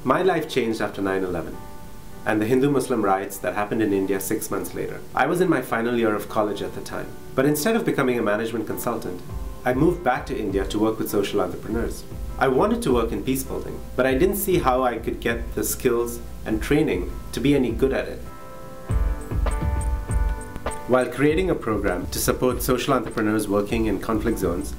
My life changed after 9/11 and the Hindu-Muslim riots that happened in India 6 months later. I was in my final year of college at the time, but instead of becoming a management consultant, I moved back to India to work with social entrepreneurs. I wanted to work in peace building, but I didn't see how I could get the skills and training to be any good at it. While creating a program to support social entrepreneurs working in conflict zones,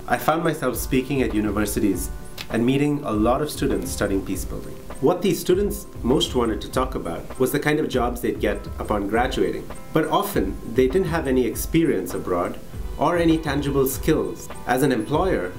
I found myself speaking at universities and meeting a lot of students studying peace building. What these students most wanted to talk about was the kind of jobs they'd get upon graduating. But often, they didn't have any experience abroad or any tangible skills. As an employer,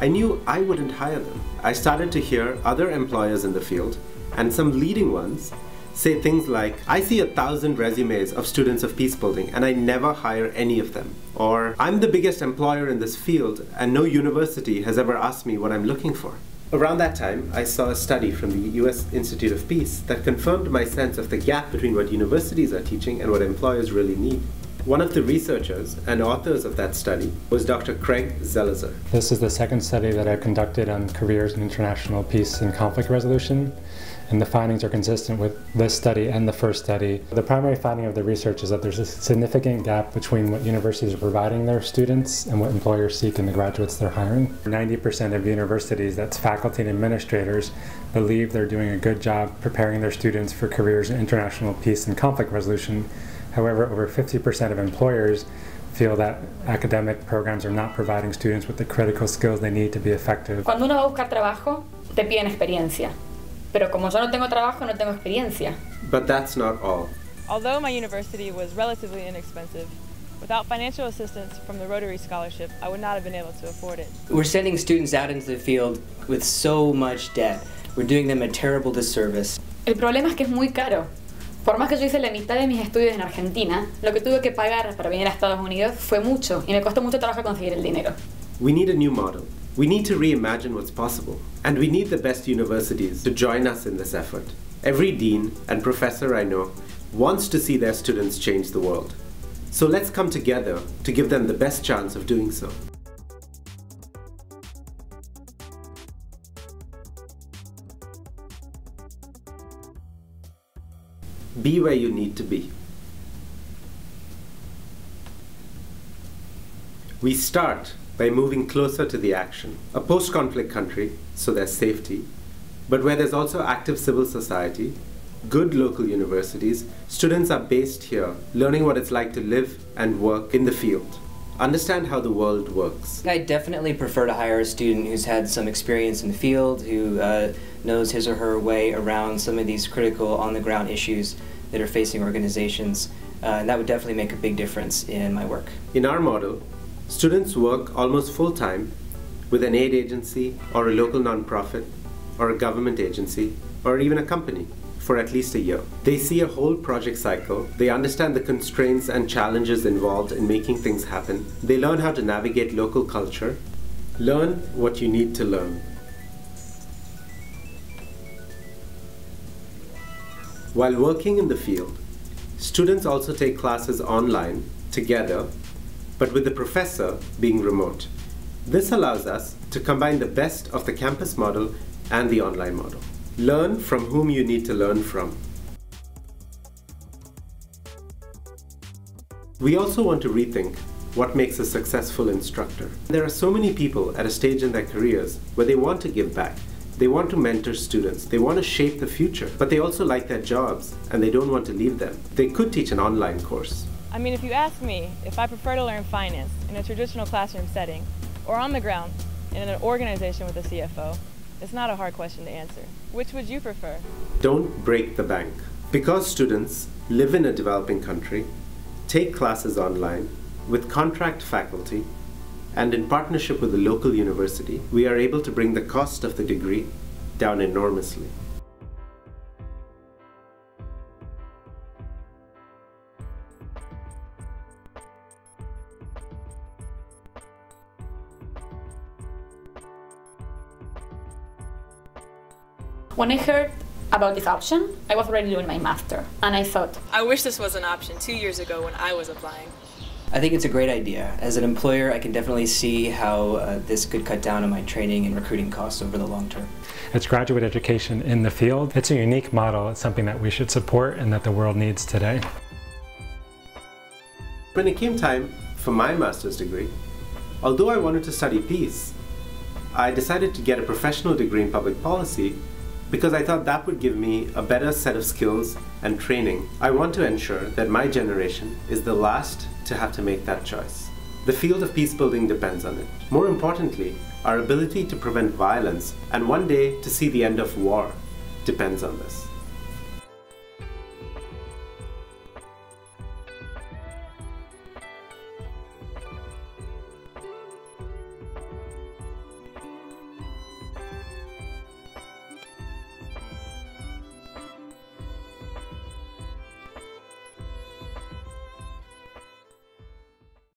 I knew I wouldn't hire them. I started to hear other employers in the field, and some leading ones, say things like, I see 1,000 resumes of students of peace building and I never hire any of them. Or, I'm the biggest employer in this field and no university has ever asked me what I'm looking for. Around that time, I saw a study from the US Institute of Peace that confirmed my sense of the gap between what universities are teaching and what employers really need. One of the researchers and authors of that study was Dr. Craig Zelizer. This is the second study that I've conducted on careers in international peace and conflict resolution, and the findings are consistent with this study and the first study. The primary finding of the research is that there's a significant gap between what universities are providing their students and what employers seek in the graduates they're hiring. 90% of universities, that's faculty and administrators, believe they're doing a good job preparing their students for careers in international peace and conflict resolution. However, over 50% of employers feel that academic programs are not providing students with the critical skills they need to be effective. Cuando uno va a buscar trabajo, te piden experiencia. Pero como yo no tengo trabajo, no tengo experiencia. But that's not all. Although my university was relatively inexpensive, without financial assistance from the Rotary Scholarship, I would not have been able to afford it. We're sending students out into the field with so much debt. We're doing them a terrible disservice. El problema es que es muy caro. Por más que yo hice la mitad de mis estudios en Argentina, lo que tuve que pagar para venir a Estados Unidos fue mucho y me costó mucho trabajo conseguir el dinero. We need a new model. We need to reimagine what's possible. And we need the best universities to join us in this effort. Every dean and professor I know wants to see their students change the world. So let's come together to give them the best chance of doing so. Be where you need to be. We start by moving closer to the action. A post-conflict country, so there's safety, but where there's also active civil society, good local universities, students are based here, learning what it's like to live and work in the field. Understand how the world works. I definitely prefer to hire a student who's had some experience in the field, who knows his or her way around some of these critical on-the-ground issues that are facing organizations, and that would definitely make a big difference in my work. In our model, students work almost full-time with an aid agency or a local nonprofit or a government agency or even a company for at least a year. They see a whole project cycle, they understand the constraints and challenges involved in making things happen, they learn how to navigate local culture, learn what you need to learn. While working in the field, students also take classes online together, but with the professor being remote. This allows us to combine the best of the campus model and the online model. Learn from whom you need to learn from. We also want to rethink what makes a successful instructor. There are so many people at a stage in their careers where they want to give back. They want to mentor students, they want to shape the future, but they also like their jobs and they don't want to leave them. They could teach an online course. I mean, if you ask me if I prefer to learn finance in a traditional classroom setting or on the ground in an organization with a CFO, it's not a hard question to answer. Which would you prefer? Don't break the bank. Because students live in a developing country, take classes online with contract faculty, and in partnership with the local university, we are able to bring the cost of the degree down enormously. When I heard about this option, I was already doing my master, and I thought, I wish this was an option 2 years ago when I was applying. I think it's a great idea. As an employer, I can definitely see how this could cut down on my training and recruiting costs over the long term. It's graduate education in the field. It's a unique model. It's something that we should support and that the world needs today. When it came time for my master's degree, although I wanted to study peace, I decided to get a professional degree in public policy because I thought that would give me a better set of skills and training. I want to ensure that my generation is the last to have to make that choice. The field of peace building depends on it. More importantly, our ability to prevent violence and one day to see the end of war depends on this.